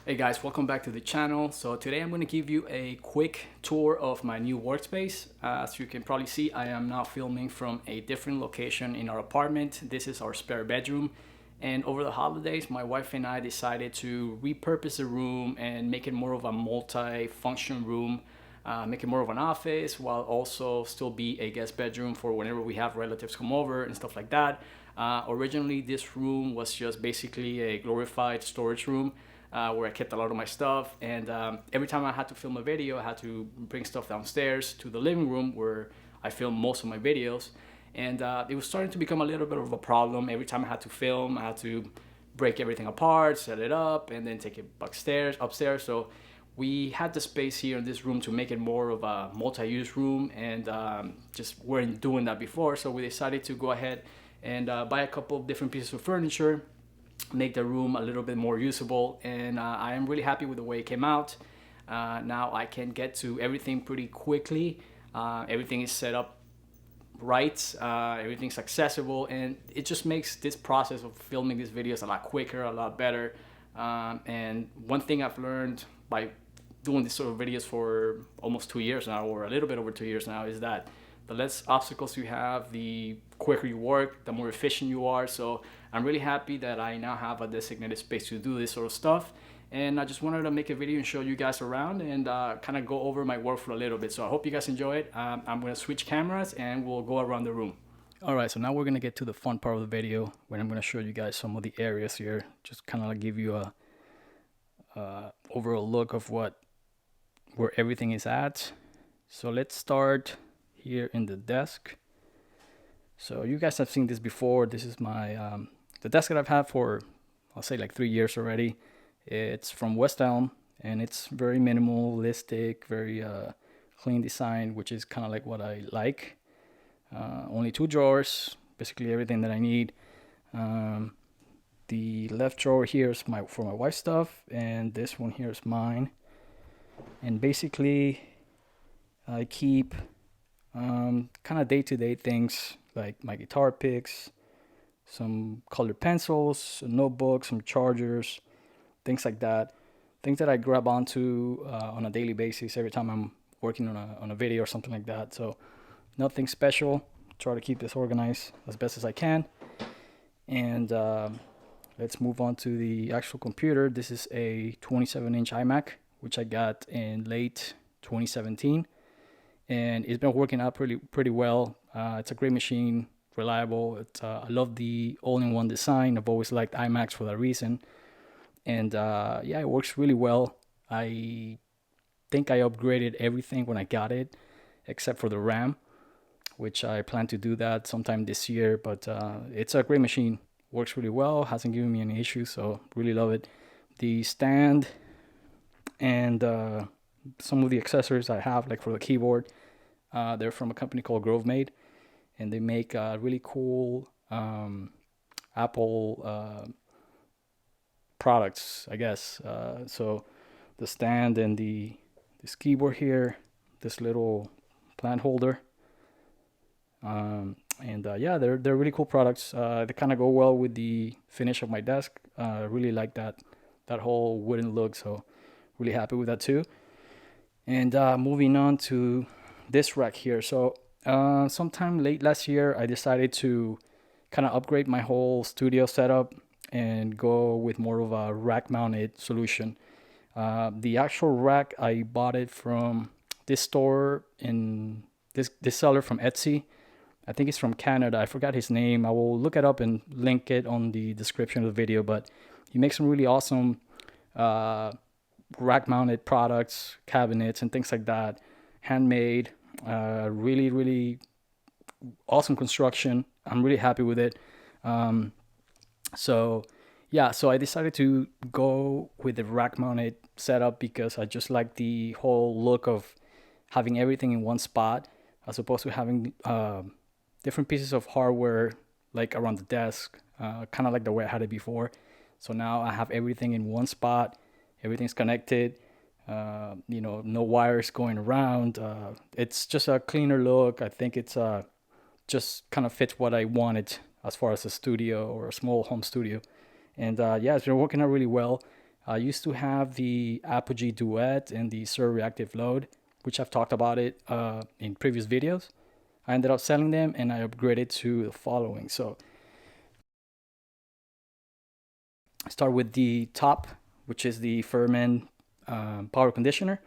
Hey guys, welcome back to the channel. So today I'm going to give you a quick tour of my new workspace. As you can probably see, I am now filming from a different location in our apartment. This is our spare bedroom. And over the holidays, my wife and I decided to repurpose the room and make it more of a multi-function room. Make it more of an office while also still be a guest bedroom for whenever we have relatives come over and stuff like that. Originally, this room was just basically a glorified storage room. Where I kept a lot of my stuff, and every time I had to film a video, I had to bring stuff downstairs to the living room where I film most of my videos, and it was starting to become a little bit of a problem. Every time I had to film, I had to break everything apart, set it up, and then take it upstairs. So we had the space here in this room to make it more of a multi-use room, and just weren't doing that before. So we decided to go ahead and buy a couple of different pieces of furniture, make the room a little bit more usable, and I am really happy with the way it came out. Now I can get to everything pretty quickly. Everything is set up right, everything's accessible, and it just makes this process of filming these videos a lot quicker, a lot better. And one thing I've learned by doing these sort of videos for almost 2 years now, or a little bit over 2 years now, is that the less obstacles you have, the quicker you work, the more efficient you are. So I'm really happy that I now have a designated space to do this sort of stuff. And I just wanted to make a video and show you guys around and kind of go over my workflow a little bit. So I hope you guys enjoy it. I'm going to switch cameras and we'll go around the room. All right, so now we're going to get to the fun part of the video when I'm going to show you guys some of the areas here. Just kind of like give you a overall look of where everything is at. So let's start here in the desk. So you guys have seen this before. This is my the desk that I've had for, I'll say, like 3 years already. It's from West Elm, and it's very minimalistic, very clean design, which is kind of like what I like. Only 2 drawers, basically everything that I need. The left drawer here is for my wife's stuff, and this one here is mine. And basically I keep kind of day-to-day things like my guitar picks, some colored pencils, some notebooks, some chargers, things like that. Things that I grab onto on a daily basis every time I'm working on a video or something like that. So nothing special. Try to keep this organized as best as I can. And let's move on to the actual computer. This is a 27-inch iMac, which I got in late 2017. And it's been working out pretty well. It's a great machine, reliable. I love the all-in-one design. I've always liked iMacs for that reason. And yeah, it works really well. I think I upgraded everything when I got it, except for the RAM, which I plan to do that sometime this year. But it's a great machine. Works really well. Hasn't given me any issues, so really love it. The stand and some of the accessories I have, like for the keyboard, they're from a company called GroveMade, and they make really cool Apple products, I guess. So the stand and this keyboard here, this little plant holder, and yeah, they're really cool products. They kind of go well with the finish of my desk. I really like that whole wooden look, so really happy with that too. And moving on to this rack here. So sometime late last year, I decided to kind of upgrade my whole studio setup and go with more of a rack mounted solution. The actual rack, I bought it from this store in this seller from Etsy. I think it's from Canada. I forgot his name. I will look it up and link it on the description of the video, but he makes some really awesome rack mounted products, cabinets and things like that, handmade. Really awesome construction. I'm really happy with it. So I decided to go with the rack mounted setup because I just like the whole look of having everything in one spot as opposed to having different pieces of hardware like around the desk, kind of like the way I had it before. So now I have everything in one spot. Everything's connected. No wires going around. It's just a cleaner look. I think it's just kind of fits what I wanted as far as a studio or a small home studio. And yeah, it's been working out really well. I used to have the Apogee Duet and the Sur Reactive Load, which I've talked about it in previous videos. I ended up selling them and I upgraded to the following. So I start with the top, which is the Furman power conditioner.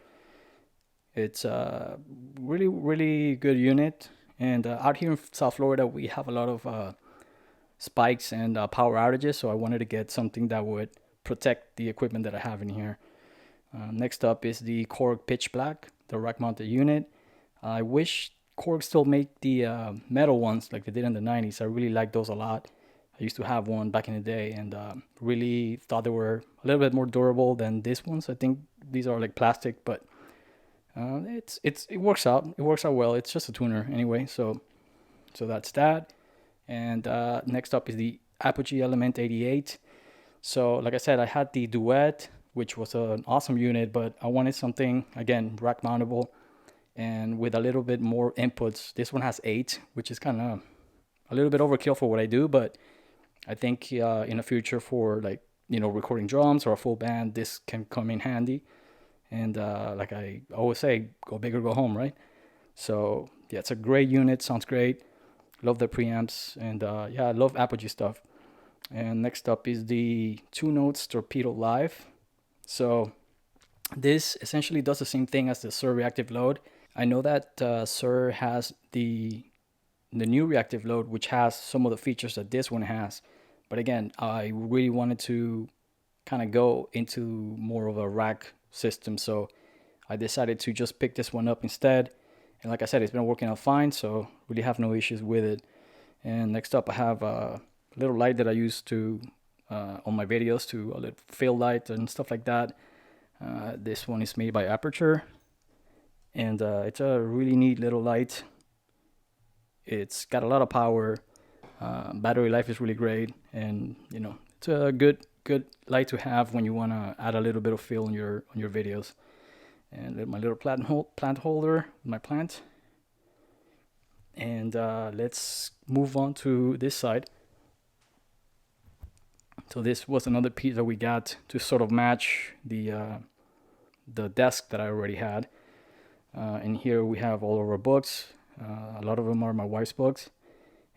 It's a really, really good unit. And out here in South Florida, we have a lot of spikes and power outages. So I wanted to get something that would protect the equipment that I have in here. Next up is the Korg Pitch Black, the rack mounted unit. I wish Korg still make the metal ones like they did in the 90s. I really like those a lot. I used to have one back in the day and really thought they were a little bit more durable than these ones. I think these are like plastic, but it works out. It works out well. It's just a tuner anyway. So that's that. And next up is the Apogee Element 88. So like I said, I had the Duet, which was an awesome unit, but I wanted something, again, rack mountable and with a little bit more inputs. This one has 8, which is kind of a little bit overkill for what I do, but I think in the future for like, recording drums or a full band, this can come in handy. And like I always say, go big or go home, right? So yeah, it's a great unit, sounds great. Love the preamps, and yeah, I love Apogee stuff. And next up is the 2 Notes Torpedo Live. So this essentially does the same thing as the Sur Reactive Load. I know that Sur has the new Reactive Load, which has some of the features that this one has. But again, I really wanted to kind of go into more of a rack system, so I decided to just pick this one up instead. And like I said, it's been working out fine, so really have no issues with it. And next up, I have a little light that I use to on my videos, to a little fill light and stuff like that. This one is made by Aperture, and it's a really neat little light. It's got a lot of power. Battery life is really great, and it's a good light to have when you want to add a little bit of feel on your videos. And my little plant holder, my plant. And let's move on to this side. So this was another piece that we got to sort of match the desk that I already had. And here we have all of our books. A lot of them are my wife's books,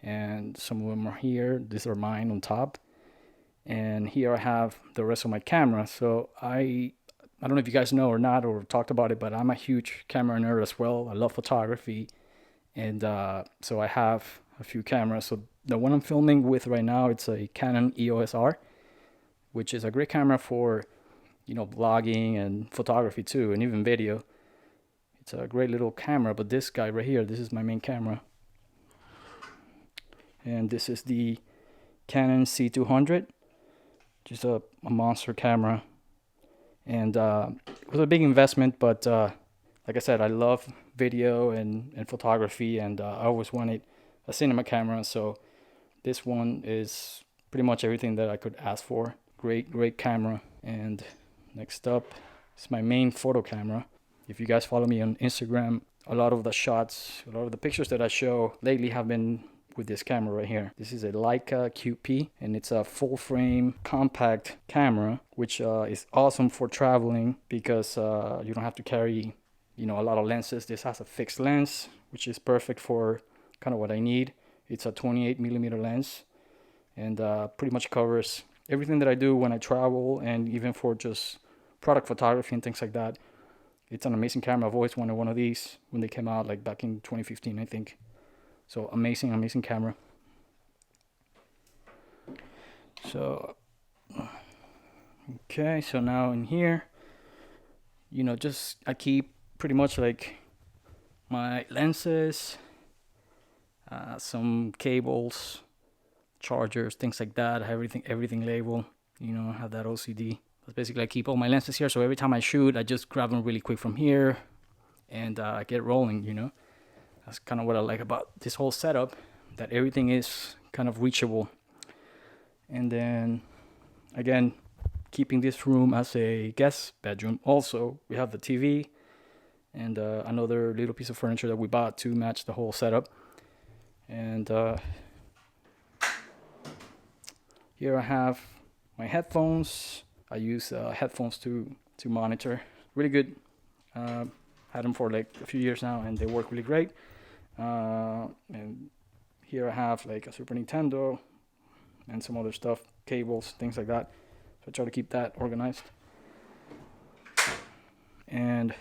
and some of them are here. These are mine on top. And here I have the rest of my camera. So I don't know if you guys know or not, or talked about it, but I'm a huge camera nerd as well. I love photography. And so I have a few cameras. So the one I'm filming with right now, it's a Canon EOS R, which is a great camera for, vlogging and photography too, and even video. It's a great little camera. But this guy right here, this is my main camera. And this is the Canon C200, just a monster camera. And it was a big investment, but like I said, I love video and photography, and I always wanted a cinema camera. So this one is pretty much everything that I could ask for. Great camera. And next up is my main photo camera. If you guys follow me on Instagram, a lot of the pictures that I show lately have been with this camera right here. This is a Leica QP, and it's a full frame compact camera, which is awesome for traveling because you don't have to carry a lot of lenses. This has a fixed lens, which is perfect for kind of what I need. It's a 28mm lens, and pretty much covers everything that I do when I travel, and even for just product photography and things like that. It's an amazing camera. I've always wanted one of these when they came out, like back in 2015, I think. So amazing camera. So okay, so now in here, I keep pretty much like my lenses, some cables, chargers, things like that. I have everything labeled. I have that OCD. But basically, I keep all my lenses here, so every time I shoot, I just grab them really quick from here, and I get rolling. That's kind of what I like about this whole setup, that everything is kind of reachable. And then, again, keeping this room as a guest bedroom. Also, we have the TV and another little piece of furniture that we bought to match the whole setup. And here I have my headphones, I use headphones to monitor. Really good. Had them for like a few years now, and they work really great. And here I have like a Super Nintendo and some other stuff, cables, things like that. So I try to keep that organized. And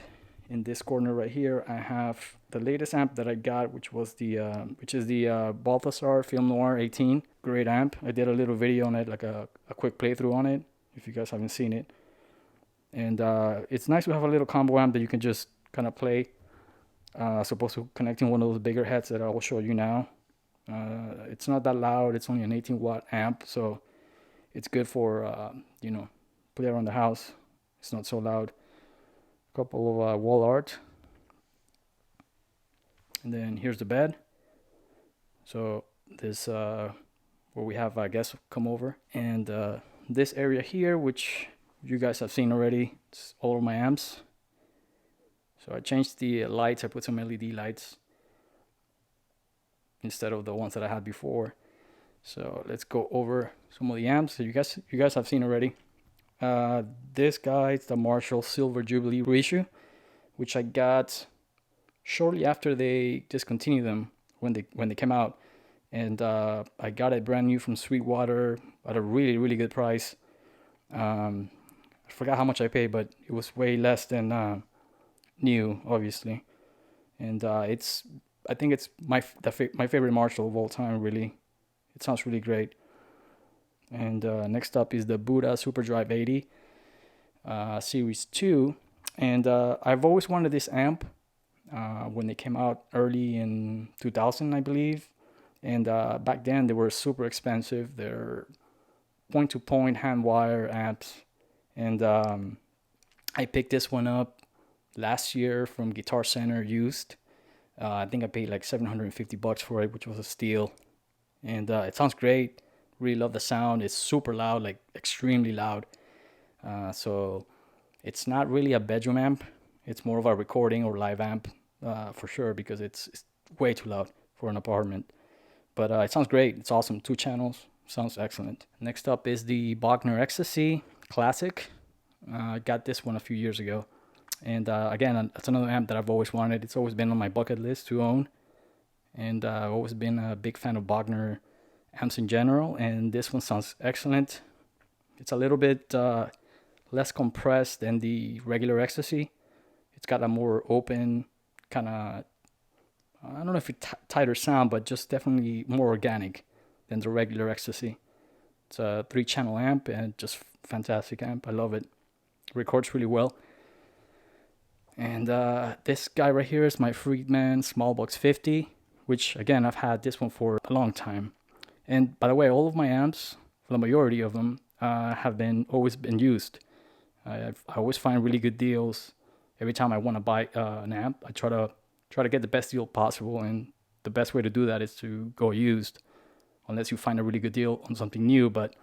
in this corner right here, I have the latest amp that I got, which is the Balthasar Film Noir 18. Great amp. I did a little video on it, like a quick playthrough on it, if you guys haven't seen it. And it's nice to have a little combo amp that you can just kind of play, as opposed to connecting one of those bigger heads that I will show you now. It's not that loud. It's only an 18 watt amp, so it's good for play around the house. It's not so loud. Couple of wall art, and then here's the bed. So this where we have guests come over, and this area here, which you guys have seen already, it's all of my amps. So I changed the lights. I put some LED lights instead of the ones that I had before. So let's go over some of the amps that you guys have seen already. This guy is the Marshall Silver Jubilee reissue, which I got shortly after they discontinued them when they came out, and I got it brand new from Sweetwater at a really, really good price. I forgot how much I paid, but it was way less than new, obviously. And I think it's my favorite Marshall of all time. Really, it sounds really great. And next up is the Buddha Superdrive 80 Series 2. And I've always wanted this amp when they came out early in 2000, I believe. And back then, they were super expensive. They're point-to-point hand wire amps. And I picked this one up last year from Guitar Center used. I think I paid like $750 for it, which was a steal. And it sounds great. Really love the sound. It's super loud, like extremely loud. So it's not really a bedroom amp. It's more of a recording or live amp for sure, because it's way too loud for an apartment. But it sounds great. It's awesome. 2 channels. Sounds excellent. Next up is the Bogner Ecstasy Classic. I got this one a few years ago. And again, it's another amp that I've always wanted. It's always been on my bucket list to own. And I've always been a big fan of Bogner amps in general, and this one sounds excellent. It's a little bit less compressed than the regular Ecstasy. It's got a more open kind of, I don't know if it's tighter sound, but just definitely more organic than the regular Ecstasy. It's a 3-channel amp and just fantastic amp. I love it. Records really well. And this guy right here is my Friedman Smallbox 50, which again, I've had this one for a long time. And by the way, all of my amps, for the majority of them, have always been used. I always find really good deals. Every time I want to buy an amp, I try to get the best deal possible, and the best way to do that is to go used, unless you find a really good deal on something new. But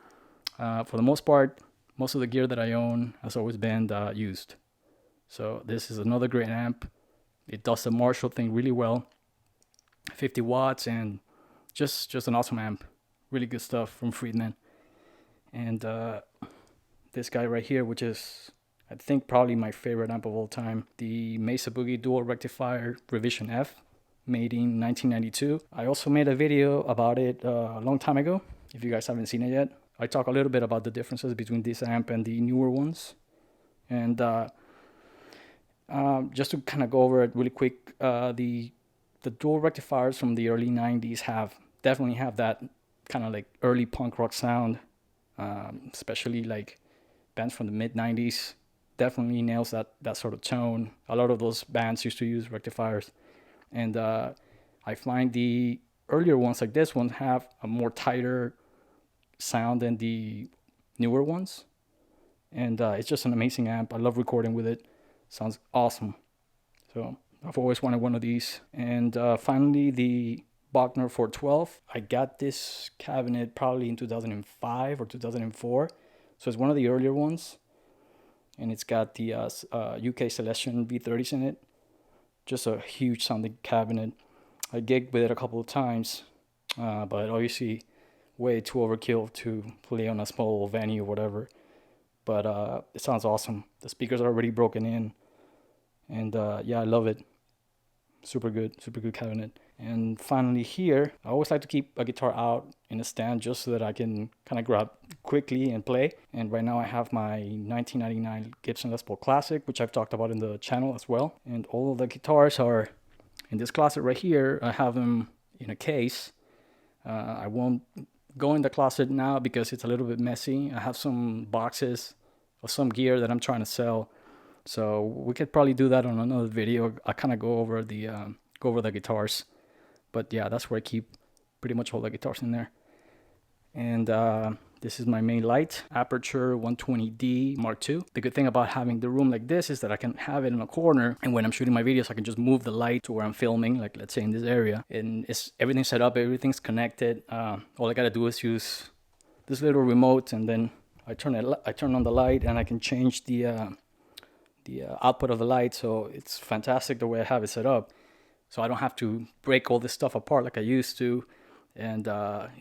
for the most part, most of the gear that I own has always been used. So this is another great amp. It does the Marshall thing really well. 50 watts and just an awesome amp. Really good stuff from Friedman. And this guy right here, which is, I think, probably my favorite amp of all time, the Mesa Boogie Dual Rectifier Revision F, made in 1992. I also made a video about it a long time ago, if you guys haven't seen it yet. I talk a little bit about the differences between this amp and the newer ones. And just to kind of go over it really quick, the dual rectifiers from the early 90s definitely have that kind of like early punk rock sound, especially like bands from the mid 90s definitely nails that sort of tone. A lot of those bands used to use rectifiers, and I find the earlier ones like this one have a more tighter sound than the newer ones, and it's just an amazing amp. I love recording with it. Sounds awesome. So I've always wanted one of these. And finally, the Bogner 412. I got this cabinet probably in 2005 or 2004. So it's one of the earlier ones. And it's got the UK Celestion V30s in it. Just a huge sounding cabinet. I gigged with it a couple of times. But obviously way too overkill to play on a small venue or whatever. but it sounds awesome. The speakers are already broken in, and yeah, I love it. Super good cabinet. And finally here, I always like to keep a guitar out in a stand just so that I can kind of grab quickly and play. And right now I have my 1999 Gibson Les Paul Classic, which I've talked about in the channel as well. And all of the guitars are in this closet right here. I have them in a case. I won't go in the closet now because it's a little bit messy. I have some boxes of some gear that I'm trying to sell. So we could probably do that on another video. I kind of go over the guitars, but yeah, that's where I keep pretty much all the guitars in there. And this is my main light, Aperture 120D Mark II. The good thing about having the room like this is that I can have it in a corner, and when I'm shooting my videos, I can just move the light to where I'm filming, like let's say in this area, and everything's set up, everything's connected. All I gotta do is use this little remote, and then I turn on the light, and I can change the output of the light. So it's fantastic the way I have it set up, so I don't have to break all this stuff apart like I used to, and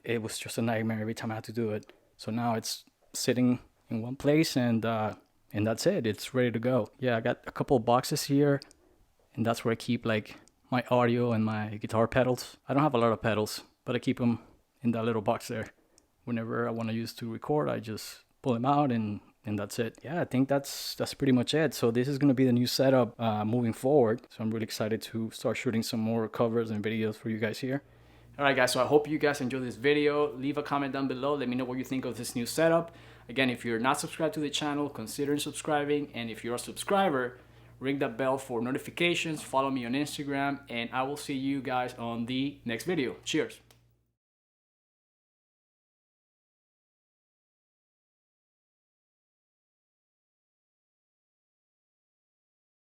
it was just a nightmare every time I had to do it. So now it's sitting in one place, and that's it. It's ready to go. Yeah, I got a couple of boxes here, and that's where I keep like my audio and my guitar pedals. I don't have a lot of pedals, but I keep them in that little box there. Whenever I want to use to record, I just pull them out, and that's it. Yeah, I think that's pretty much it. So this is going to be the new setup moving forward. So I'm really excited to start shooting some more covers and videos for you guys here. All right, guys, so I hope you guys enjoyed this video. Leave a comment down below. Let me know what you think of this new setup. Again, if you're not subscribed to the channel, consider subscribing. And if you're a subscriber, ring that bell for notifications. Follow me on Instagram, and I will see you guys on the next video. Cheers.